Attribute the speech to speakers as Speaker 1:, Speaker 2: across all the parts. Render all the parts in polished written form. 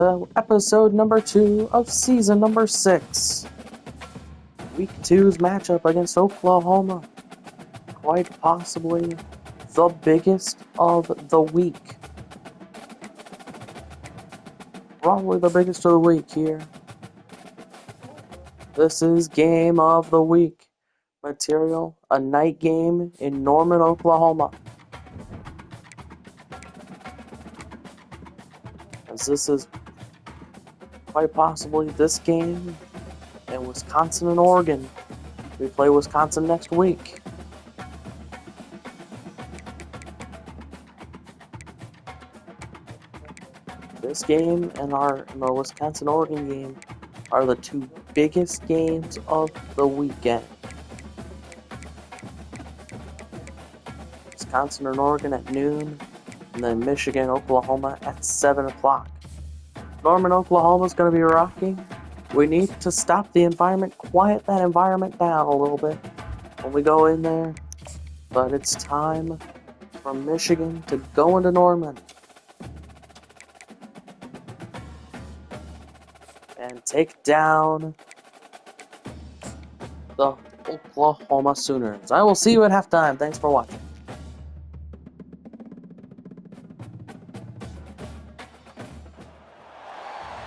Speaker 1: episode number 2 of season number 6. Week 2's matchup against Oklahoma. Quite possibly the biggest of the week. Probably the biggest of the week here. This is game of the week material, a night game in Norman, Oklahoma. As this is quite possibly this game in Wisconsin and Oregon. We play Wisconsin next week. This game and the Wisconsin-Oregon game are the two biggest games of the weekend. Wisconsin and Oregon at noon, and then Michigan, Oklahoma at 7 o'clock. Norman, Oklahoma is going to be rocking. We need to stop the environment, quiet that environment down a little bit when we go in there. But it's time for Michigan to go into Norman and take down the Oklahoma Sooners. I will see you at halftime. Thanks for watching.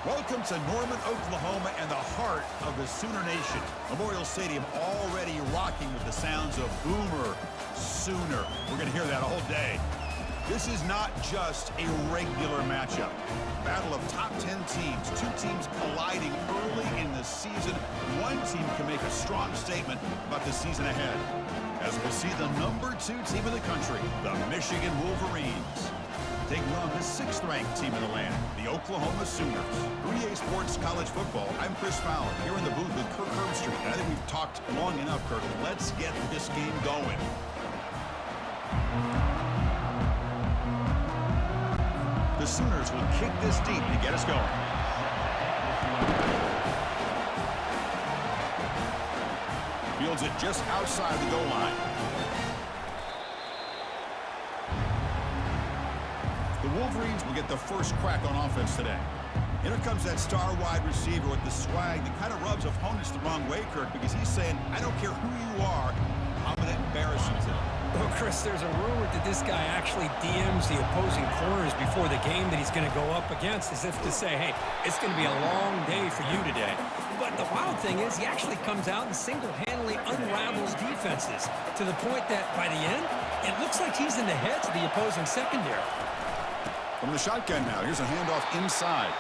Speaker 2: Welcome to Norman, Oklahoma, and the heart of the Sooner Nation. Memorial Stadium already rocking with the sounds of Boomer Sooner. We're going to hear that all day. This is not just a regular matchup. Battle of top 10 teams. Two teams colliding early in the season. One team can make a strong statement about the season ahead, as we'll see the number 2 team in the country, the Michigan Wolverines, taking on the 6th-ranked team in the land, the Oklahoma Sooners. 3A Sports College Football. I'm Chris Fowler, here in the booth with Kirk Herbstreit. I think we've talked long enough, Kirk. Let's get this game going. The Sooners will kick this deep to get us going. Fields it just outside the goal line. The Wolverines will get the first crack on offense today. Here comes that star wide receiver with the swag that kind of rubs opponents the wrong way, Kirk, because he's saying, I don't care who you are, I'm going to embarrass you today.
Speaker 3: Well, Chris, there's a rumor that this guy actually DMs the opposing corners before the game that he's going to go up against, as if to say, hey, it's going to be a long day for you today. But the wild thing is he actually comes out and single-handedly unravels defenses to the point that by the end, it looks like he's in the heads of the opposing secondary.
Speaker 2: From the shotgun now, here's a handoff inside.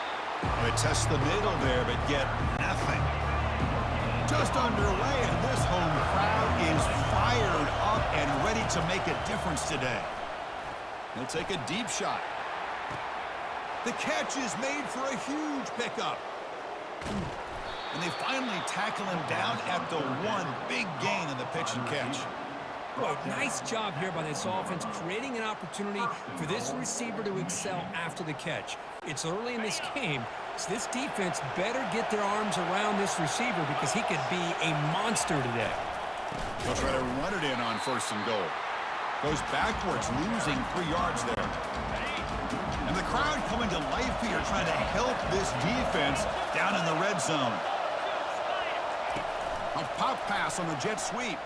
Speaker 2: They test the middle there, but get nothing. Just underway, and this home crowd is fired up and ready to make a difference today. He'll take a deep shot. The catch is made for a huge pickup. And they finally tackle him down at the 1. Big gain in the pitch and catch.
Speaker 3: Well, nice job here by this offense, creating an opportunity for this receiver to excel after the catch. It's early in this game, so this defense better get their arms around this receiver because he could be a monster today.
Speaker 2: They'll try to run it in on 1st and goal. Goes backwards, losing 3 yards there. And the crowd coming to life here, trying to help this defense down in the red zone. A pop pass on the jet sweep.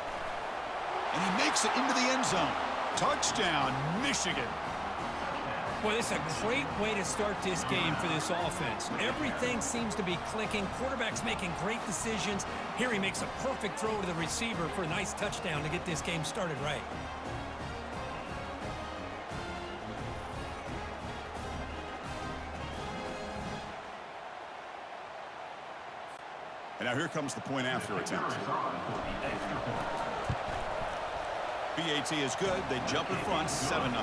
Speaker 2: And he makes it into the end zone. Touchdown, Michigan.
Speaker 3: Boy, this is a great way to start this game for this offense. Everything seems to be clicking. Quarterback's making great decisions. Here he makes a perfect throw to the receiver for a nice touchdown to get this game started right.
Speaker 2: And now here comes the point after attempt. BAT is good. They jump in front, 7-0.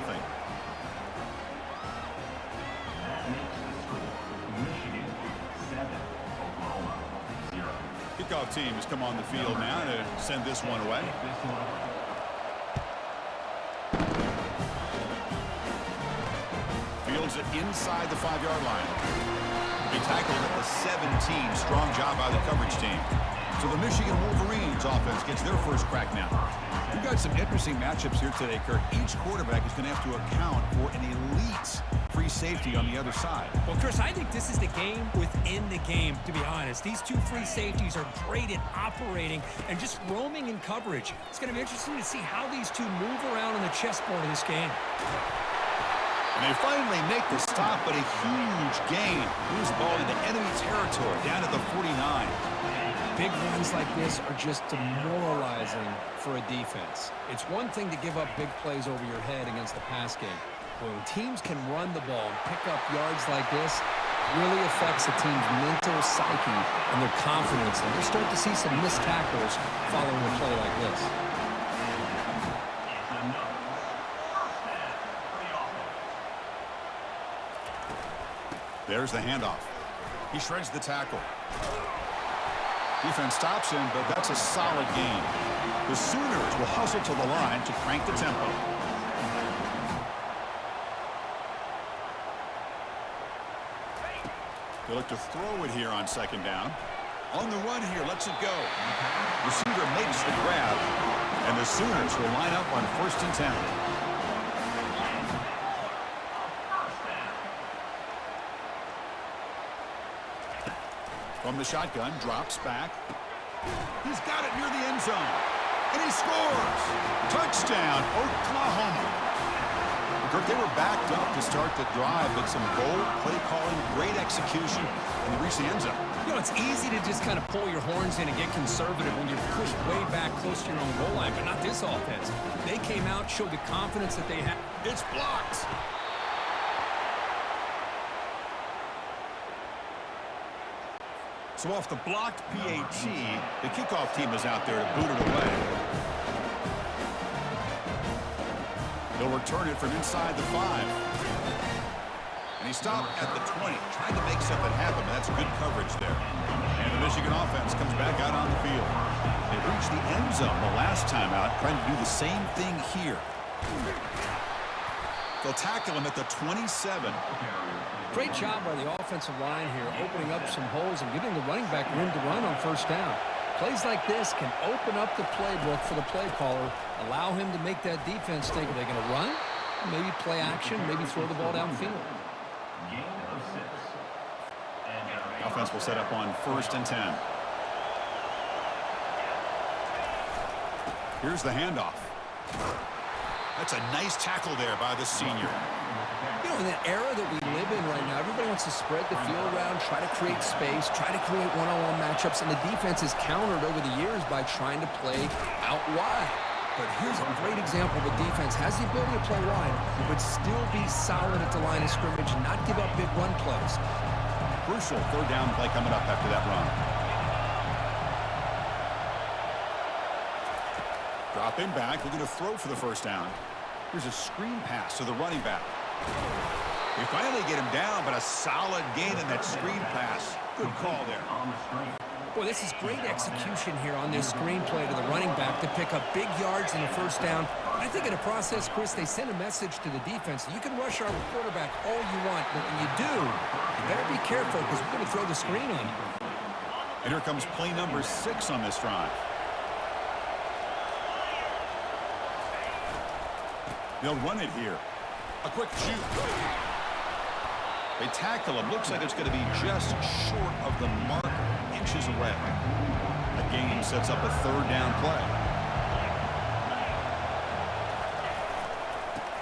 Speaker 2: Kickoff teams come on the field now to send this one away. Fields it inside the 5-yard line. Be tackled at the 17. Strong job by the coverage team. So the Michigan Wolverines offense gets their first crack now. We've got some interesting matchups here today, Kirk. Each quarterback is going to have to account for an elite free safety on the other side.
Speaker 3: Well, Chris, I think this is the game within the game, to be honest. These two free safeties are great at operating and just roaming in coverage. It's going to be interesting to see how these two move around on the chessboard of this game.
Speaker 2: And they finally make the stop, but a huge gain. Moves the ball into enemy territory, down at the 49.
Speaker 3: Big runs like this are just demoralizing for a defense. It's one thing to give up big plays over your head against the pass game. But when teams can run the ball and pick up yards like this, it really affects the team's mental psyche and their confidence. And you'll start to see some missed tackles following a play like this.
Speaker 2: There's the handoff. He shreds the tackle. Defense stops him, but that's a solid gain. The Sooners will hustle to the line to crank the tempo. They look to throw it here on second down. On the run here, lets it go. Receiver makes the grab, and the Sooners will line up on 1st and 10. From the shotgun, drops back. He's got it near the end zone. And he scores! Touchdown, Oklahoma. Kirk, they were backed up to start the drive, but some bold play calling, great execution, and they reached the end zone.
Speaker 3: You know, it's easy to just kind of pull your horns in and get conservative when you're pushed way back close to your own goal line, but not this offense. They came out, showed the confidence that they had.
Speaker 2: It's blocked. So off the blocked PAT, the kickoff team is out there to boot it away. They'll return it from inside the 5. And he stopped at the 20, trying to make something happen. That's good coverage there. And the Michigan offense comes back out on the field. They reached the end zone the last time out, trying to do the same thing here. They'll tackle him at the 27.
Speaker 3: Great job by the offensive line here, opening up some holes and giving the running back room to run on 1st down. Plays like this can open up the playbook for the play caller, allow him to make that defense think, are they going to run? Maybe play action, maybe throw the ball downfield.
Speaker 2: Offense will set up on 1st and 10. Here's the handoff. That's a nice tackle there by the senior.
Speaker 3: You know, in that era that we live in right now, everybody wants to spread the field around, try to create space, try to create one-on-one matchups, and the defense is countered over the years by trying to play out wide. But here's a great example of a defense has the ability to play wide, but still be solid at the line of scrimmage and not give up big run plays.
Speaker 2: Crucial 3rd down play coming up after that run. Dropping back, looking to throw for the 1st down. Here's a screen pass to the running back. They finally get him down, but a solid gain in that screen pass. Good call there.
Speaker 3: Boy, this is great execution here on this screen play to the running back to pick up big yards in the 1st down. I think in the process, Chris, they send a message to the defense. You can rush our quarterback all you want, but when you do, you better be careful because we're going to throw the screen on you.
Speaker 2: And here comes play number 6 on this drive. They'll run it here. A quick shoot. They tackle him. Looks like it's going to be just short of the mark, inches away. The gain sets up a 3rd down play.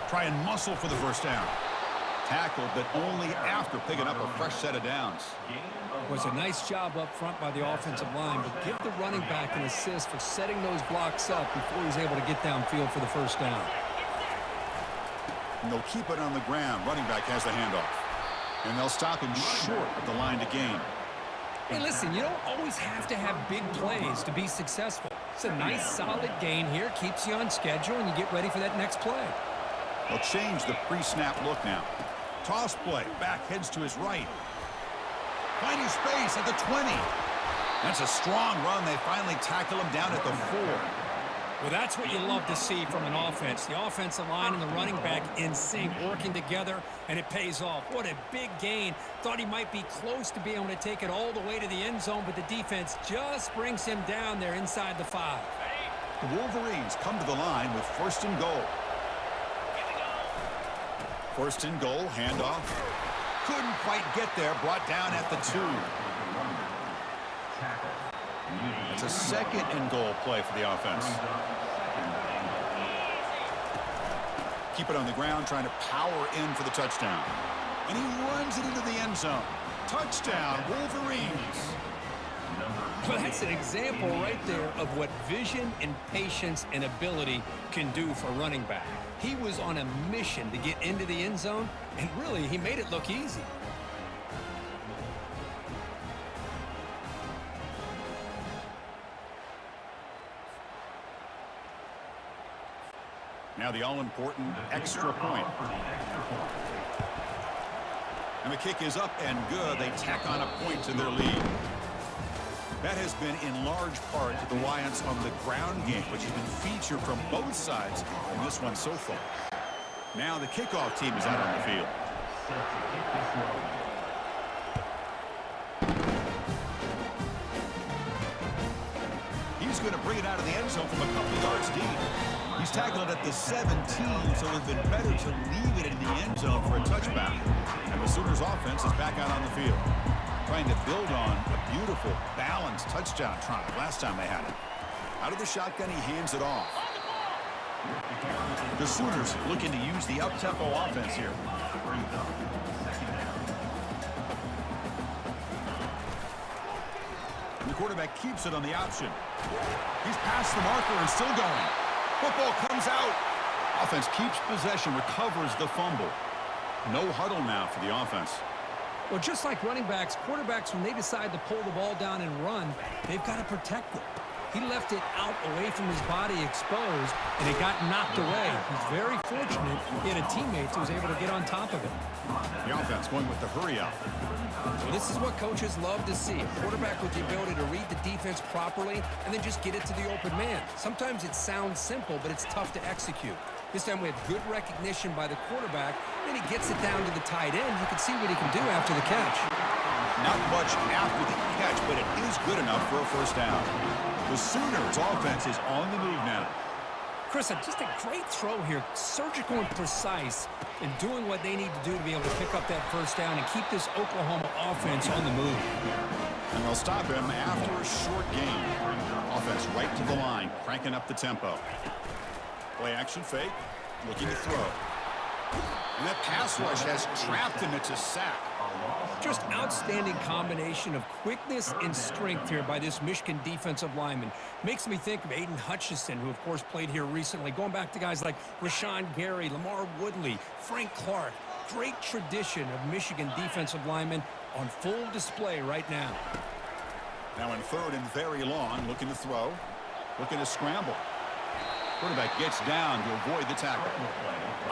Speaker 2: Try and muscle for the 1st down. Tackled, but only after picking up a fresh set of downs.
Speaker 3: Was a nice job up front by the offensive line, but give the running back an assist for setting those blocks up before he's able to get downfield for the 1st down.
Speaker 2: And they'll keep it on the ground. Running back has the handoff. And they'll stop him short of the line to gain.
Speaker 3: Hey, listen, you don't always have to have big plays to be successful. It's a nice, solid gain here. Keeps you on schedule, and you get ready for that next play.
Speaker 2: They'll change the pre-snap look now. Toss play. Back heads to his right. Finding space at the 20. That's a strong run. They finally tackle him down at the 4.
Speaker 3: Well, that's what you love to see from an offense. The offensive line and the running back in sync, working together, and it pays off. What a big gain. Thought he might be close to being able to take it all the way to the end zone, but the defense just brings him down there inside the 5.
Speaker 2: The Wolverines come to the line with 1st and goal. 1st and goal, handoff. Couldn't quite get there, brought down at the 2. It's a 2nd and goal play for the offense. Keep it on the ground, trying to power in for the touchdown. And he runs it into the end zone. Touchdown, Wolverines.
Speaker 3: Well, that's an example right there of what vision and patience and ability can do for running back. He was on a mission to get into the end zone, and really, he made it look easy.
Speaker 2: Now the all-important extra point. And the kick is up and good. They tack on a point to their lead. That has been in large part to the reliance on the ground game, which has been featured from both sides in this one so far. Now the kickoff team is out on the field. He's going to bring it out of the end zone from a couple yards deep. He's tackled at the 17, so it would have been better to leave it in the end zone for a touchback. And the Sooners offense is back out on the field, trying to build on a beautiful, balanced touchdown drive last time they had it. Out of the shotgun, he hands it off. The Sooners looking to use the up-tempo offense here. And the quarterback keeps it on the option. He's past the marker and still going. Football comes out. Offense keeps possession, recovers the fumble. No huddle now for the offense.
Speaker 3: Well, just like running backs, quarterbacks, when they decide to pull the ball down and run, they've got to protect it. He left it out away from his body exposed, and it got knocked away. He's very fortunate he had a teammate who was able to get on top of it.
Speaker 2: The offense going with the hurry up.
Speaker 3: Well, this is what coaches love to see. A quarterback with the ability to read the defense properly and then just get it to the open man. Sometimes it sounds simple, but it's tough to execute. This time we have good recognition by the quarterback, and he gets it down to the tight end. You can see what he can do after the catch.
Speaker 2: Not much after the catch, but it is good enough for a first down. The Sooners offense is on the move now.
Speaker 3: Chris, just a great throw here. Surgical and precise in doing what they need to do to be able to pick up that first down and keep this Oklahoma offense on the move.
Speaker 2: And they'll stop him after a short gain. Offense right to the line, cranking up the tempo. Play action fake, looking to throw. And that pass rush has trapped him. It's a sack.
Speaker 3: Just outstanding combination of quickness and strength here by this Michigan defensive lineman. Makes me think of Aiden Hutchinson, who, of course, played here recently. Going back to guys like Rashawn Gary, Lamar Woodley, Frank Clark. Great tradition of Michigan defensive linemen on full display right now.
Speaker 2: Now in 3rd and very long, looking to throw, looking to scramble. Quarterback gets down to avoid the tackle.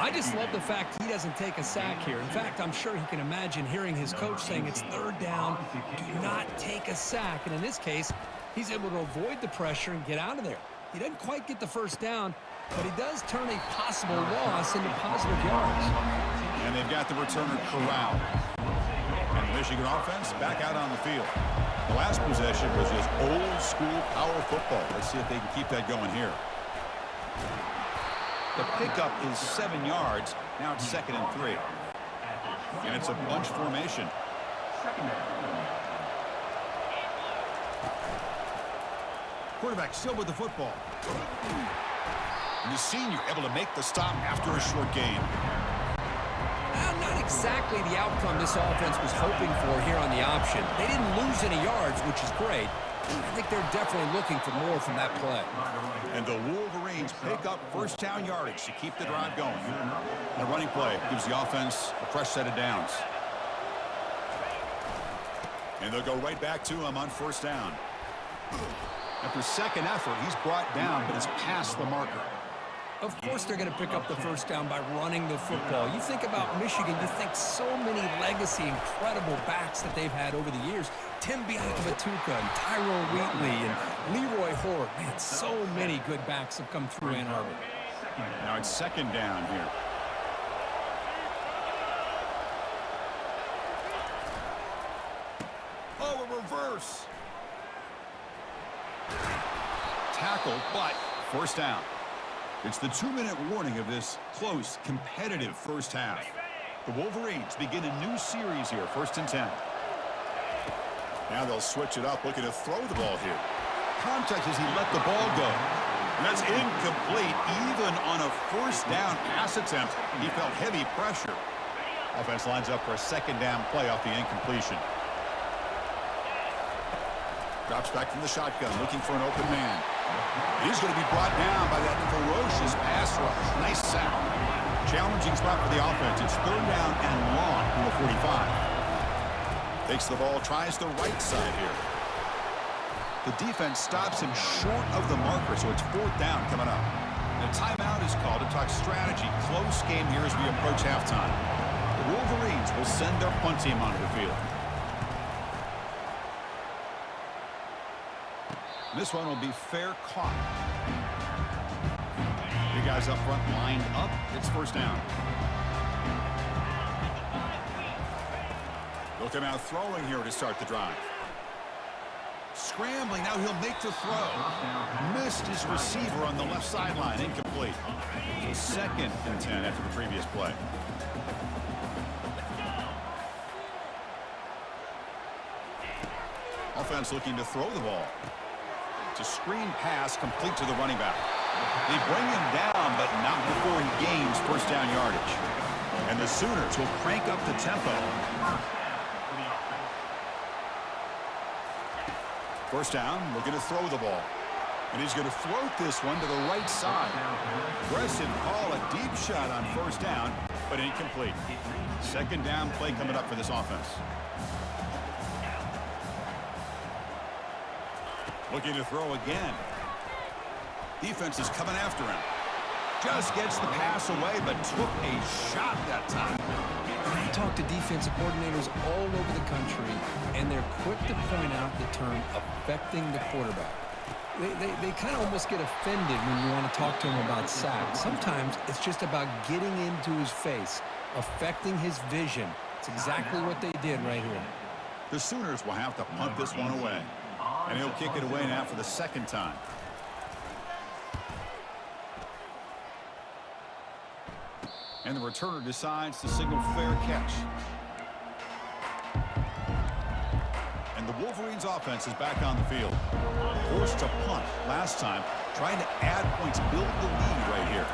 Speaker 3: I just love the fact he doesn't take a sack here. In fact, I'm sure he can imagine hearing his coach saying it's 3rd down, do not take a sack. And in this case, he's able to avoid the pressure and get out of there. He doesn't quite get the first down, but he does turn a possible loss into positive yards.
Speaker 2: And they've got the returner corralled. And the Michigan offense back out on the field. The last possession was just old school power football. Let's see if they can keep that going here. The pickup is 7 yards. Now it's 2nd and 3. And it's a bunch formation. Quarterback still with the football. And the senior able to make the stop after a short gain.
Speaker 3: Not exactly the outcome this offense was hoping for here on the option. They didn't lose any yards, which is great. I think they're definitely looking for more from that play.
Speaker 2: And the Wolverines pick up first down yardage to keep the drive going. The running play gives the offense a fresh set of downs. And they'll go right back to him on first down. After second effort, he's brought down, but it's past the marker.
Speaker 3: Of course they're going to pick up the first down by running the football. You think about Michigan, you think so many legacy, incredible backs that they've had over the years. Tim Biakabatuka and Tyrone Wheatley and Leroy Hort. Man, so many good backs have come through Ann Arbor.
Speaker 2: Now it's second down here. Oh, a reverse. Tackled, but first down. It's the 2-minute warning of this close, competitive first half. The Wolverines begin a new series here, 1st and 10. Now they'll switch it up, looking to throw the ball here. Contact as he let the ball go. And that's incomplete. Even on a first down pass attempt, he felt heavy pressure. Offense lines up for a second down play off the incompletion. Drops back from the shotgun, looking for an open man. He's going to be brought down by that ferocious pass rush. Nice sack. Challenging spot for the offense. It's 3rd down and long from the 45. Takes the ball, tries the right side here. The defense stops him short of the marker, so it's 4th down coming up. The timeout is called to talk strategy. Close game here as we approach halftime. The Wolverines will send their punt team onto the field. This one will be fair caught. The guys up front lined up. It's 1st down. They'll come out throwing here to start the drive. Scrambling. Now he'll make the throw. Missed his receiver on the left sideline. Incomplete. So 2nd and 10 after the previous play. Offense looking to throw the ball. It's a screen pass complete to the running back. They bring him down, but not before he gains first down yardage. And the Sooners will crank up the tempo. First down, looking to throw the ball. And he's going to float this one to the right side. Aggressive call, a deep shot on first down, but incomplete. Second down play coming up for this offense. Looking to throw again. Defense is coming after him. Just gets the pass away, but took a shot that time.
Speaker 3: I talk to defensive coordinators all over the country, and they're quick to point out the term affecting the quarterback. They kind of almost get offended when you want to talk to them about sacks. Sometimes it's just about getting into his face, affecting his vision. It's exactly what they did right here.
Speaker 2: The Sooners will have to punt this one away. And he'll kick it away now for the 2nd time. And the returner decides to signal fair catch. And the Wolverines offense is back on the field. Forced to punt last time, trying to add points, build the lead right here.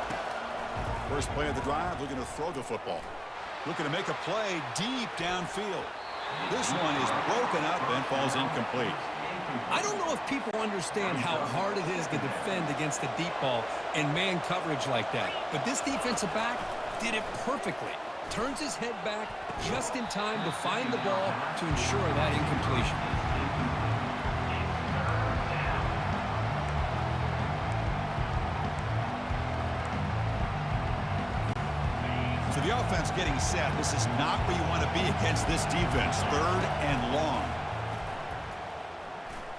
Speaker 2: First play of the drive, looking to throw the football. Looking to make a play deep downfield. This one is broken up and falls incomplete.
Speaker 3: I don't know if people understand how hard it is to defend against a deep ball and man coverage like that. But this defensive back did it perfectly. Turns his head back just in time to find the ball to ensure that incompletion.
Speaker 2: So the offense getting set. This is not where you want to be against this defense. 3rd and long.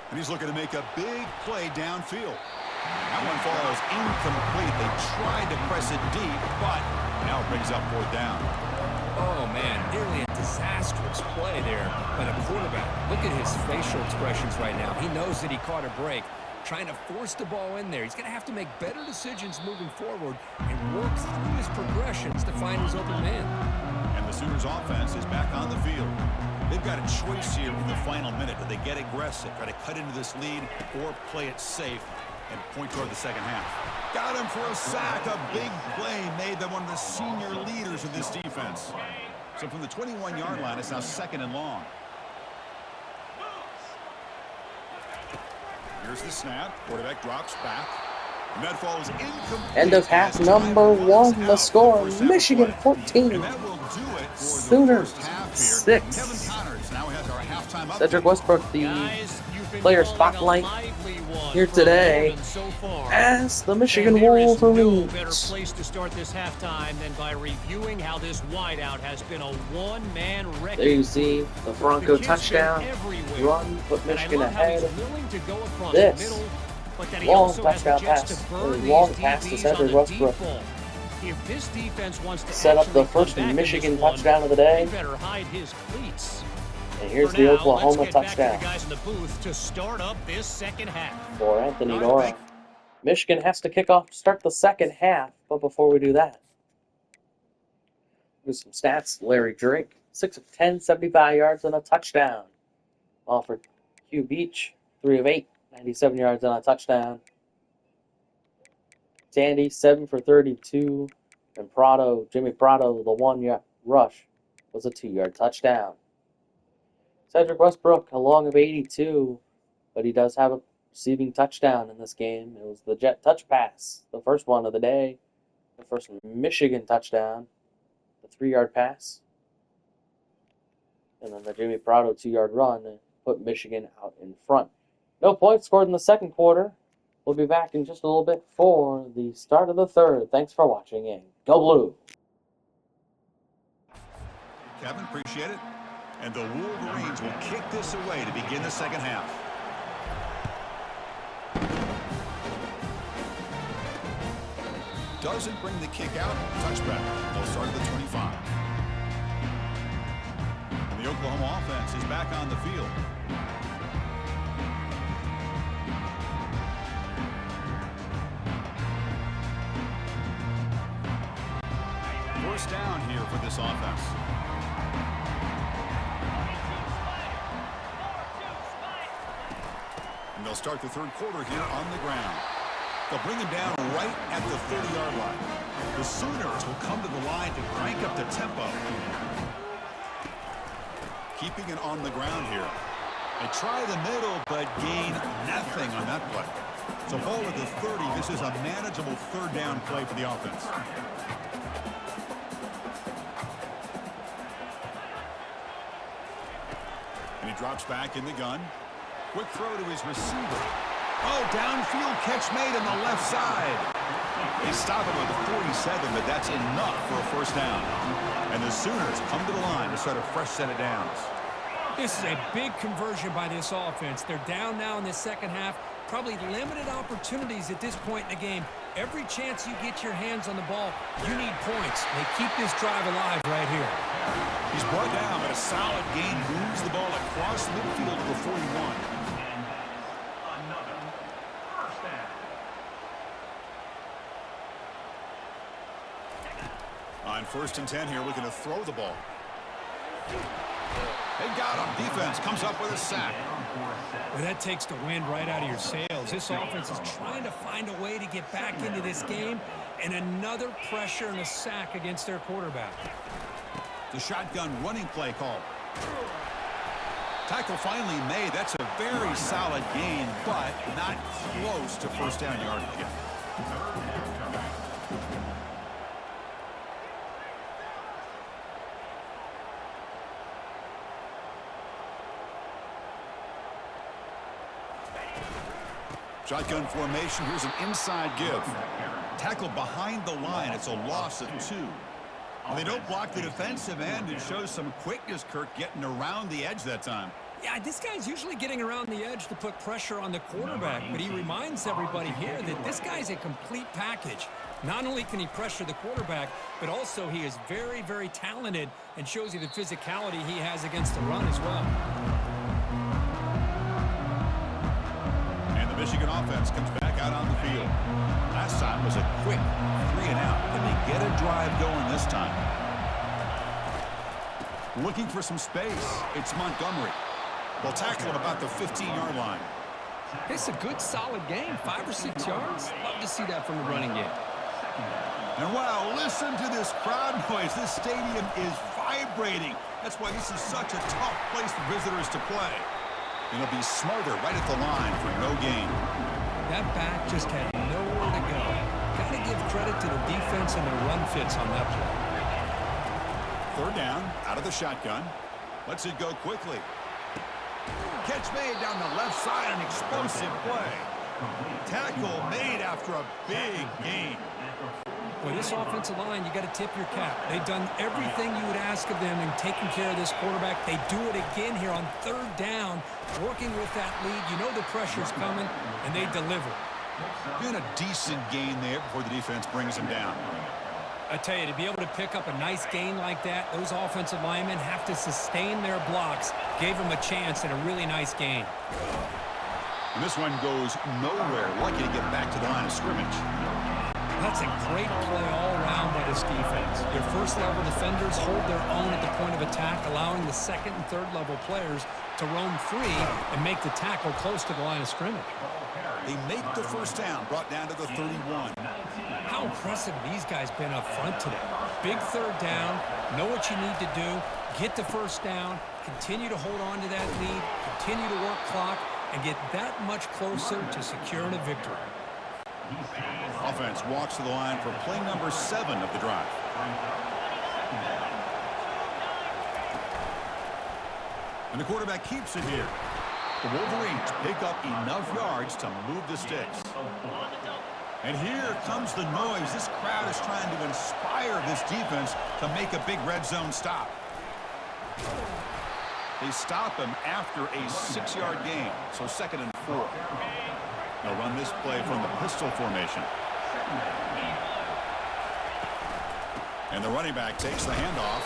Speaker 2: And he's looking to make a big play downfield. That one falls incomplete. They tried to press it deep, but now it brings up 4th down.
Speaker 3: Oh, man, nearly a disastrous play there by the quarterback. Look at his facial expressions right now. He knows that he caught a break, trying to force the ball in there. He's going to have to make better decisions moving forward and work through his progressions to find his open man.
Speaker 2: And the Sooners offense is back on the field. They've got a choice here in the final minute. Do they get aggressive, try to cut into this lead, or play it safe and point toward the second half? Got him for a sack. A big play made them one of the senior leaders of this defense. So from the 21-yard line, it's now 2nd and long. Here's the snap. Quarterback drops back. And that falls incomplete.
Speaker 1: End of half number 1. The score, Michigan 14. Sooners 6.
Speaker 2: Kevin Connors now has our halftime update.
Speaker 1: Cedric Westbrook, the player spotlight here today as the Michigan Wolverines.
Speaker 4: Better place to start this halftime than by reviewing how this wideout has been a one-man wreck.
Speaker 1: There you see the Bronco touchdown run, put Michigan ahead. This long touchdown pass, long pass to Cedric Westbrook.
Speaker 4: If this defense wants to
Speaker 1: set up the first Michigan touchdown of the day.
Speaker 4: better hide his cleats.
Speaker 1: And here's the Oklahoma touchdown
Speaker 4: Guys in the booth to start up this second half.
Speaker 1: for Anthony Nora. Michigan has to kick off, start the second half, but before we do that, here's some stats. Larry Drake, 6 of 10, 75 yards and a touchdown. While for Hugh Beach, 3 of 8, 97 yards and a touchdown. Tandy, 7 for 32, and Jimmy Prado, the 1-yard rush was a 2-yard touchdown. Cedric Westbrook, a long of 82, but he does have a receiving touchdown in this game. It was the jet touch pass, the first one of the day, the first Michigan touchdown, the 3-yard pass, and then the Jimmy Prado 2-yard run put Michigan out in front. No points scored in the second quarter. We'll be back in just a little bit for the start of the third. Thanks for watching, and go Blue!
Speaker 2: Kevin, appreciate it. And the Wolverines will kick this away to begin the second half. Doesn't bring the kick out. Touchback. They'll start at the 25. And the Oklahoma offense is back on the field. First down here for this offense. And they'll start the third quarter here on the ground. They'll bring him down right at the 30-yard line. The Sooners will come to the line to crank up the tempo. Keeping it on the ground here. They try the middle, but gain nothing on that play. So ball at the 30. This is a manageable third down play for the offense. And he drops back in the gun. Quick throw to his receiver. Oh, downfield catch made on the left side. They stop him at the 47, but that's enough for a first down. And the Sooners come to the line to start a fresh set of downs.
Speaker 3: This is a big conversion by this offense. They're down now in the second half. Probably limited opportunities at this point in the game. Every chance you get your hands on the ball, you need points. They keep this drive alive right here.
Speaker 2: He's brought down, but a solid gain moves the ball across midfield to the 41. On 1st and 10 here, looking to throw the ball. They got him. Defense comes up with a sack.
Speaker 3: Well, that takes the wind right out of your sails. This offense is trying to find a way to get back into this game, and another pressure and a sack against their quarterback.
Speaker 2: The shotgun running play call. Tackle finally made. That's a very solid gain, but not close to first down yardage yet. Shotgun formation. Here's an inside give. Tackle behind the line. It's a loss of 2. Well, they don't block the defensive end. It shows some quickness, Kirk, getting around the edge that time.
Speaker 3: Yeah, this guy's usually getting around the edge to put pressure on the quarterback, but he reminds everybody here that this guy's a complete package. Not only can he pressure the quarterback, but also he is very, very talented and shows you the physicality he has against the run as well.
Speaker 2: Michigan offense comes back out on the field. Last time was a quick 3-and-out. Can they get a drive going this time? Looking for some space. It's Montgomery. They'll tackle at about the 15-yard line.
Speaker 3: It's a good, solid game. 5 or 6 yards. Love to see that from the running game.
Speaker 2: And wow, listen to this crowd noise. This stadium is vibrating. That's why this is such a tough place for visitors to play. It'll be Smarter right at the line for no gain.
Speaker 3: That back just had nowhere to go. Got to give credit to the defense and the run fits on that play.
Speaker 2: 3rd down, out of the shotgun. Lets it go quickly. Catch Catch made down the left side, an explosive play. Tackle made after a big gain.
Speaker 3: Well, this offensive line, you got to tip your cap. They've done everything you would ask of them in taking care of this quarterback. They do it again here on third down, working with that lead. You know the pressure's coming, and they deliver.
Speaker 2: Been a decent gain there before the defense brings him down.
Speaker 3: I tell you, to be able to pick up a nice gain like that, those offensive linemen have to sustain their blocks. Gave them a chance at a really nice gain.
Speaker 2: And this one goes nowhere. Lucky to get back to the line of scrimmage.
Speaker 3: That's a great play all around by this defense. Your first-level defenders hold their own at the point of attack, allowing the second and third-level players to roam free and make the tackle close to the line of scrimmage.
Speaker 2: They make the first down, brought down to the 31.
Speaker 3: How impressive these guys been up front today. Big third down, know what you need to do, get the first down, continue to hold on to that lead, continue to work clock, and get that much closer to securing a victory.
Speaker 2: Offense walks to the line for play number 7 of the drive. And the quarterback keeps it here. The Wolverines pick up enough yards to move the sticks. And here comes the noise. This crowd is trying to inspire this defense to make a big red zone stop. They stop him after a 6-yard gain, so 2nd and 4. They'll run this play from the pistol formation. And the running back takes the handoff.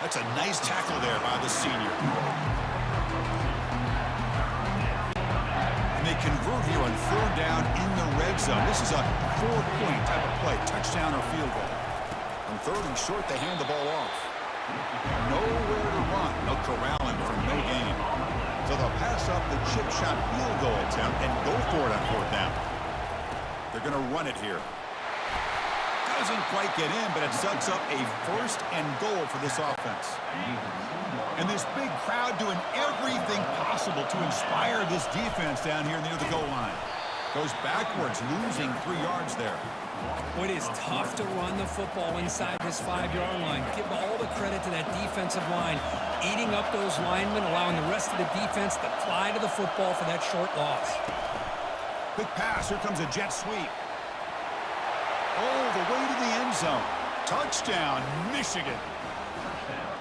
Speaker 2: That's a nice tackle there by the senior. And they convert here on 3rd down in the red zone. This is a 4-point type of play, touchdown or field goal. On 3rd and short, they hand the ball off. Nowhere to run. They'll corral him for no gain. So they'll pass up the chip shot field goal attempt and go for it on 4th down. They're going to run it here. Doesn't quite get in, but it sets up a 1st and goal for this offense. And this big crowd doing everything possible to inspire this defense down here near the goal line. Goes backwards, losing 3 yards there.
Speaker 3: It is tough to run the football inside this 5-yard line. Give all the credit to that defensive line, eating up those linemen, allowing the rest of the defense to fly to the football for that short loss.
Speaker 2: Quick pass. Here comes a jet sweep. All the way to the end zone. Touchdown, Michigan.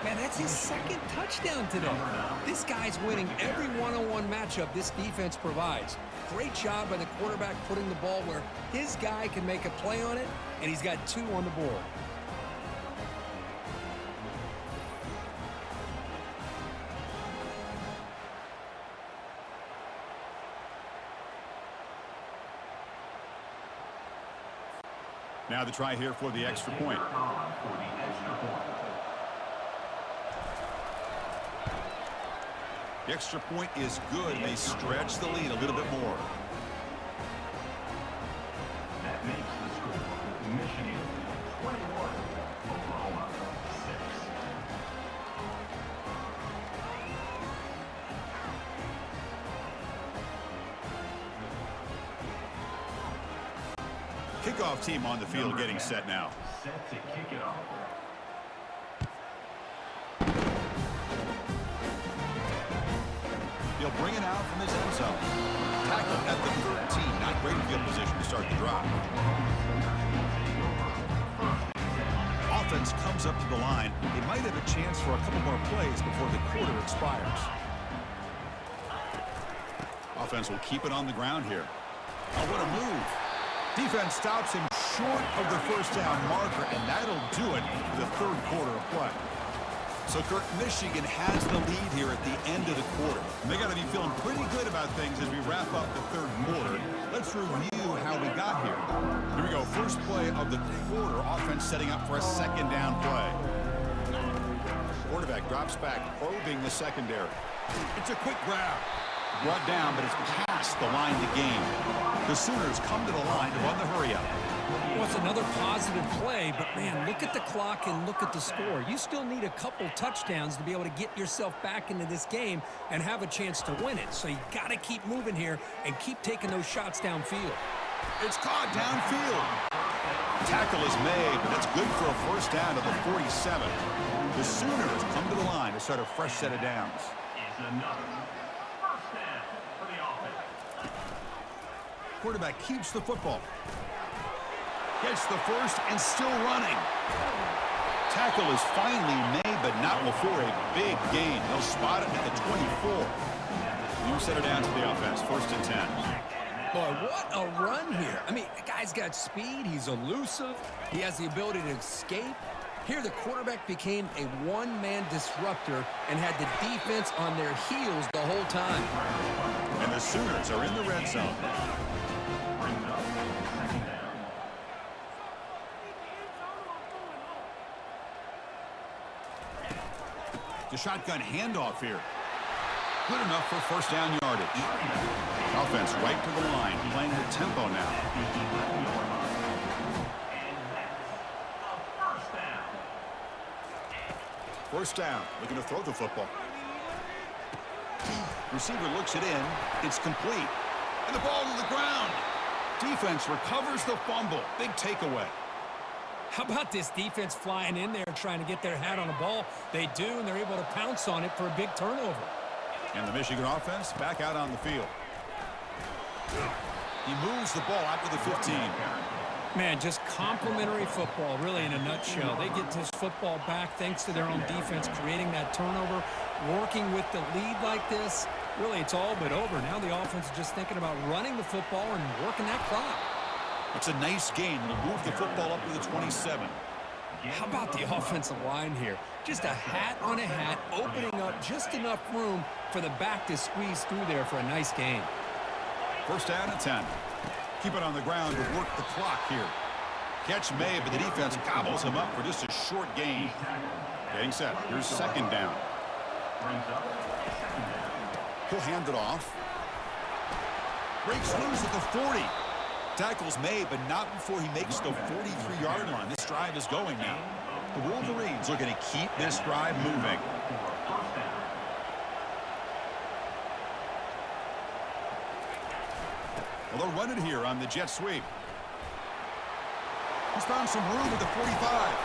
Speaker 3: Man, that's his 2nd touchdown today. This guy's winning every one-on-one matchup this defense provides. Great job by the quarterback putting the ball where his guy can make a play on it, and he's got 2 on the board.
Speaker 2: Now the try here for the extra point. The extra point is good. They stretch the lead a little bit more.
Speaker 5: That makes the score Michigan 21, Oklahoma
Speaker 2: 6. Kickoff team on the field getting set now.
Speaker 5: Set to kick it off.
Speaker 2: He'll bring it out from his end zone. Tackle at the 13. Not great field position to start the drive. Offense comes up to the line. They might have a chance for a couple more plays before the quarter expires. Offense will keep it on the ground here. Oh, what a move. Defense stops him short of the first down marker, and that'll do it for the 3rd quarter of play. So, Kurt, Michigan has the lead here at the end of the quarter. And they got to be feeling pretty good about things as we wrap up the 3rd quarter. Let's review how we got here. Here we go. First play of the quarter. Offense setting up for a 2nd down play. Quarterback drops back, probing the secondary. It's a quick grab. Brought down, but it's past the line to gain. The Sooners come to the line to run the hurry-up.
Speaker 3: Well, it's another positive play, but, man, look at the clock and look at the score. You still need a couple touchdowns to be able to get yourself back into this game and have a chance to win it. So you got to keep moving here and keep taking those shots downfield.
Speaker 2: It's caught downfield. Tackle is made, but that's good for a first down to the 47. The Sooners come to the line to start a fresh set of downs.
Speaker 5: Is another first down for the offense.
Speaker 2: Quarterback keeps the football. Gets the first and still running. Tackle is finally made, but not before a big gain. They'll spot it at the 24. You set it down to the offense. 1st and 10.
Speaker 3: Boy, what a run here. I mean, the guy's got speed. He's elusive. He has the ability to escape. Here, the quarterback became a one-man disruptor and had the defense on their heels the whole time.
Speaker 2: And the Sooners are in the red zone.
Speaker 5: Brings up 2nd down.
Speaker 2: The shotgun handoff here. Good enough for 1st down yardage. Offense right to the line, playing the tempo now. First down, looking to throw the football. Receiver looks it in. It's complete. And the ball to the ground. Defense recovers the fumble. Big takeaway.
Speaker 3: How about this defense flying in there trying to get their hat on the ball? They do, and they're able to pounce on it for a big turnover.
Speaker 2: And the Michigan offense back out on the field. He moves the ball out to the 15.
Speaker 3: Man, just complimentary football, really, in a nutshell. They get this football back thanks to their own defense, creating that turnover, working with the lead like this. Really, it's all but over. Now the offense is just thinking about running the football and working that clock.
Speaker 2: It's a nice gain. They'll move the football up to the 27.
Speaker 3: How about the offensive line here? Just a hat on a hat, opening up just enough room for the back to squeeze through there for a nice gain.
Speaker 2: 1st down and 10. Keep it on the ground to work the clock here. Catch made, but the defense gobbles him up for just a short gain. Getting set. Here's 2nd down.
Speaker 5: Brings up 2nd down.
Speaker 2: He'll hand it off. Breaks loose at the 40. Tackle's made, but not before he makes the 43-yard line. This drive is going now. The Wolverines are going to keep this drive moving. Well, they'll run it here on the jet sweep. He's found some room at the 45.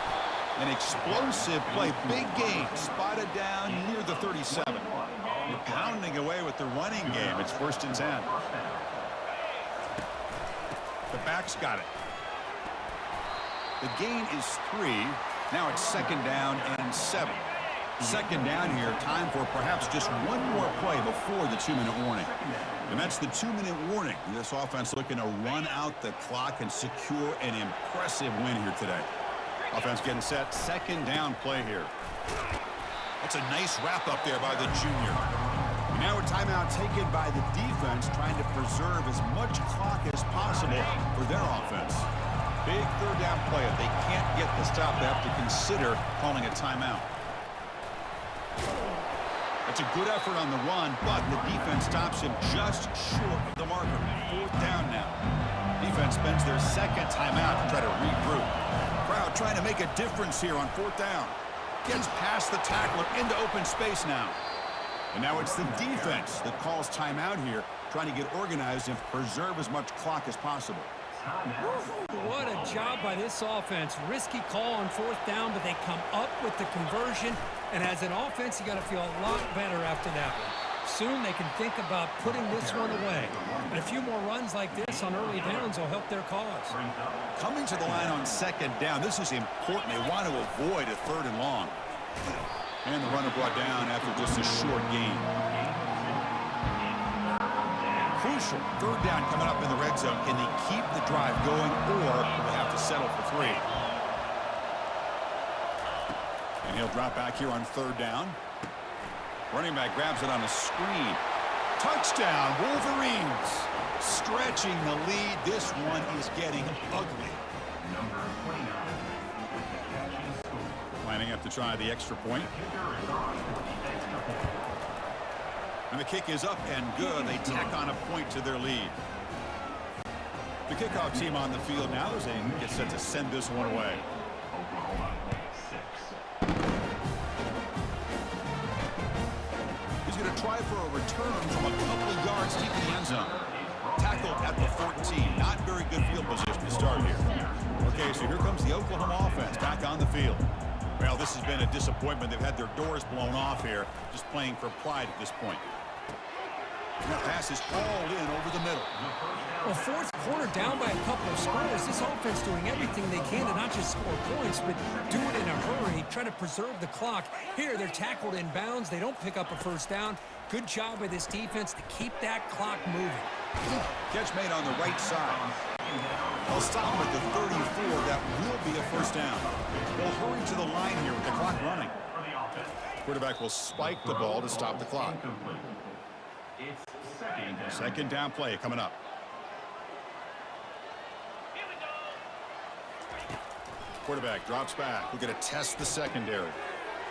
Speaker 2: An explosive play. Big game. Spotted down near the 37. They're pounding away with the running game. It's 1st and 10. The back's got it. The gain is 3. Now it's 2nd down and 7. 2nd down here. Time for perhaps just one more play before the 2-minute warning. And that's the 2-minute warning. This offense looking to run out the clock and secure an impressive win here today. Offense getting set. 2nd down play here. That's a nice wrap up there by the junior. Now a timeout taken by the defense, trying to preserve as much clock as possible for their offense. Big 3rd down play. If they can't get the stop, they have to consider calling a timeout. That's a good effort on the run, but the defense stops him just short of the marker. 4th down now. Defense spends their 2nd timeout to try to regroup. Crowd trying to make a difference here on 4th down. Gets past the tackler into open space now. And now it's the defense that calls timeout here, trying to get organized and preserve as much clock as possible.
Speaker 3: What a job by this offense. Risky call on 4th down, but they come up with the conversion. And as an offense, you got to feel a lot better after that one. Soon they can think about putting this one away. And a few more runs like this on early downs will help their cause.
Speaker 2: Coming to the line on 2nd down, this is important. They want to avoid a 3rd and long. And the runner brought down after just a short gain. Crucial 3rd down coming up in the red zone. Can they keep the drive going, or will they have to settle for 3? And he'll drop back here on 3rd down. Running back grabs it on a screen. Touchdown, Wolverines. Stretching the lead. This one is getting ugly.
Speaker 5: Number 29 with the catch and score.
Speaker 2: Lining up to try the extra point.
Speaker 5: Kicker is on for the extra point.
Speaker 2: And the kick is up and good. They tack on a point to their lead. The kickoff team on the field now as they get set to send this one away.
Speaker 5: Oklahoma 6.
Speaker 2: He's going to try for a return from a couple of yards deep in the end zone. Tackled at the 14. Not very good field position to start here. Okay, so here comes the Oklahoma offense back on the field. Well, this has been a disappointment. They've had their doors blown off here, just playing for pride at this point. And that pass is hauled in over the middle.
Speaker 3: Well, fourth quarter down by a couple of scores. This offense doing everything they can to not just score points, but do it in a hurry, try to preserve the clock. Here, they're tackled in bounds. They don't pick up a first down. Good job by this defense to keep that clock moving.
Speaker 2: Catch made on the right side. They'll stop him at the 34. That will be a first down. They'll hurry to the line here with the clock running. Quarterback will spike the ball to stop the clock.
Speaker 5: It's
Speaker 2: Second down play coming up. Quarterback drops back. We're going to test the secondary.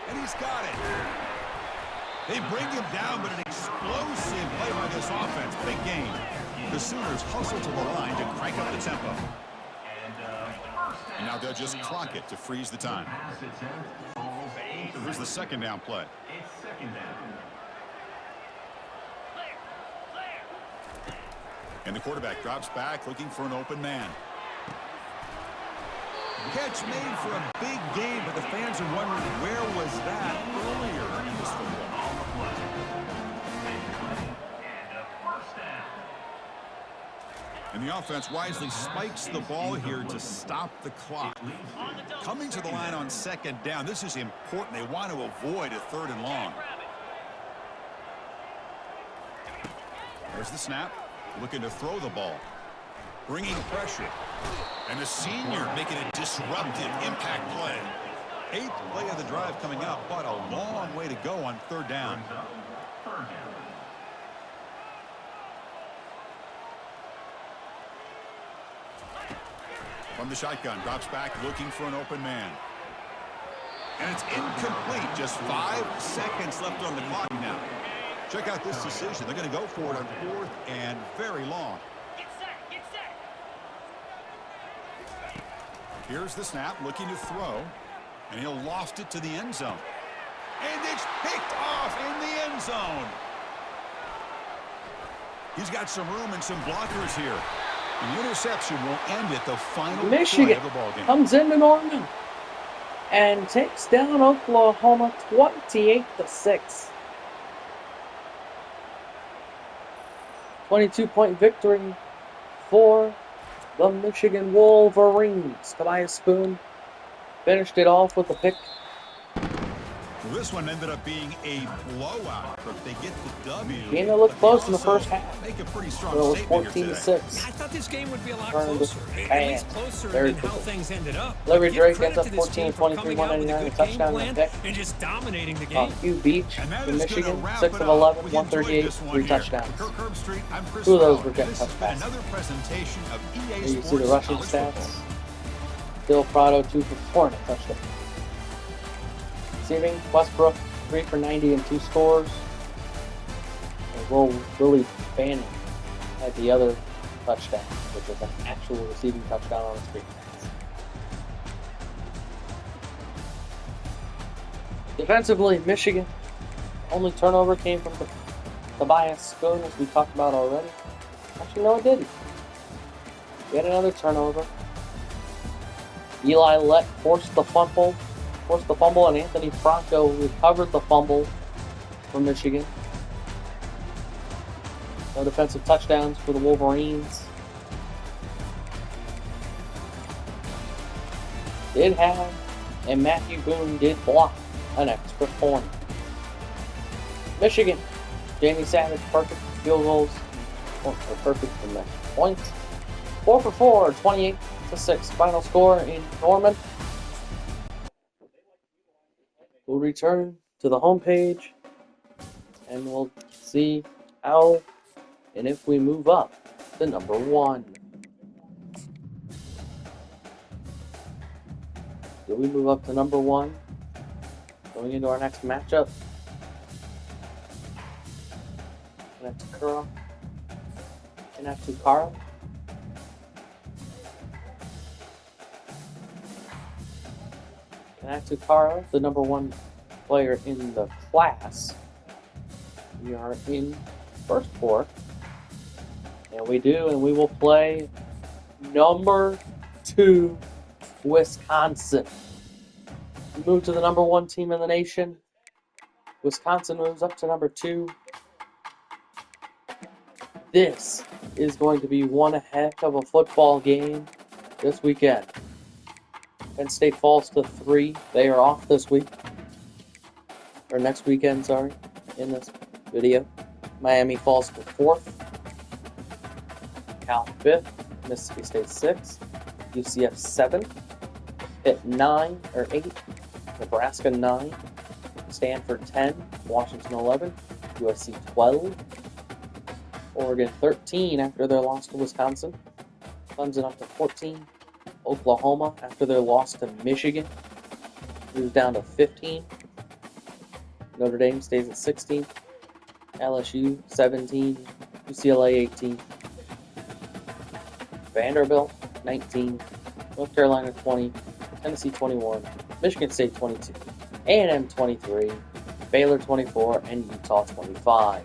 Speaker 2: And he's got it. They bring him down, but an explosive play by this offense. Big game. The Sooners hustle to the line to crank up the tempo. And now they'll just clock it to freeze the time. Here's the second down play.
Speaker 5: It's second down.
Speaker 2: And the quarterback drops back looking for an open man. Catch made for a big game, but the fans are wondering where was that earlier in this football. And the offense wisely spikes the ball here to stop the clock. Coming to the line on second down, this is important. They want to avoid a third and long. There's the snap. Looking to throw the ball. Bringing pressure. And the senior making a disruptive impact play. 8th play of the drive coming up, but a long way to go on third down. From the shotgun, drops back looking for an open man. And it's incomplete. Just 5 seconds left on the clock now. Check out this decision. They're going to go for it on 4th and very long. Here's the snap, looking to throw, and he'll loft it to the end zone. And it's picked off in the end zone. He's got some room and some blockers here. The interception will end at the final play of the ball game.
Speaker 1: Comes into Norman and takes down Oklahoma 28-6. 22-point victory for the Michigan Wolverines. Tobias Spoon finished it off with a pick.
Speaker 2: Well, this one ended up being a blowout. But they get the W.
Speaker 1: Game that looked close in the first half.
Speaker 2: Make a pretty strong
Speaker 1: So it was
Speaker 2: statement
Speaker 1: 14-6.
Speaker 3: I thought this game would be a lot closer. At least closer
Speaker 1: Very
Speaker 3: than how
Speaker 1: quickly.
Speaker 3: things ended up.
Speaker 1: Larry
Speaker 3: Give
Speaker 1: Drake
Speaker 3: credit
Speaker 1: ends up
Speaker 3: to this team
Speaker 1: 14-23,
Speaker 3: for coming out with a
Speaker 1: 199,
Speaker 3: good
Speaker 1: touchdown
Speaker 3: game
Speaker 1: and
Speaker 3: plan
Speaker 1: pick.
Speaker 3: and just dominating the game.
Speaker 1: Hugh Beach
Speaker 2: And that
Speaker 1: from
Speaker 2: is
Speaker 1: Michigan,
Speaker 2: gonna wrap
Speaker 1: 6
Speaker 2: it
Speaker 1: of
Speaker 2: up.
Speaker 1: 11,
Speaker 2: We
Speaker 1: 138,
Speaker 2: enjoyed this one
Speaker 1: 3
Speaker 2: here.
Speaker 1: touchdowns.
Speaker 2: Kirk Herb Street, I'm Chris
Speaker 1: 2 of those
Speaker 2: Farrell,
Speaker 1: were
Speaker 2: and
Speaker 1: jet
Speaker 2: this has been
Speaker 1: touchdowns.
Speaker 2: another presentation of EA
Speaker 1: There you
Speaker 2: Sports
Speaker 1: see the rushing
Speaker 2: College
Speaker 1: stats.
Speaker 2: Football.
Speaker 1: Bill Prado 2 for 4 and a touchdown. Receiving, Westbrook 3 for 90 and 2 scores. And Willie Bannon had the other touchdown, which was an actual receiving touchdown on the screen pass. Defensively, Michigan, only turnover came from the Tobias Spoon, as we talked about already. Actually, no, it didn't. We had another turnover. Eli Lett forced the fumble, and Anthony Franco recovered the fumble for Michigan. No defensive touchdowns for the Wolverines. Did have, and Matthew Boone did block an extra point. Michigan, Jamie Savage, perfect field goals, or perfect from that point. 4 for 4, 28-6. Final score in Norman. We'll return to the homepage, and we'll see how and if we move up to number 1. Do we move up to number 1? Going into our next matchup. Kara. Kara, the number 1 player in the class. We are in first 4. And we will play number 2 Wisconsin. We move to the number 1 team in the nation. Wisconsin moves up to number 2. This is going to be one heck of a football game this weekend. Penn State falls to 3. They are off this week. Or next weekend, sorry, in this video. Miami falls to 4th. Cal 5th. Mississippi State 6th. UCF 7th. Pitt 9 or 8. Nebraska 9. Stanford 10. Washington 11. USC 12. Oregon 13 after their loss to Wisconsin. Clemson up to 14. Oklahoma after their loss to Michigan moves down to 15. Notre Dame stays at 16. LSU 17. UCLA 18. Vanderbilt 19. North Carolina 20. Tennessee 21. Michigan State 22. A&M 23. Baylor 24. And Utah 25.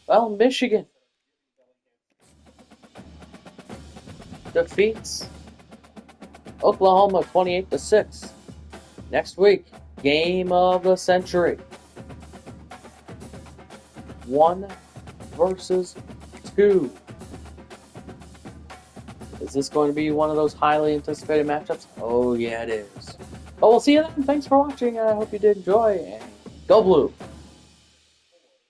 Speaker 1: Well, Michigan defeats Oklahoma 28-6. Next week, game of the century. 1 versus 2. Is this going to be one of those highly anticipated matchups? Oh yeah, it is. But we'll see you then. Thanks for watching. I hope you did enjoy, and go Blue!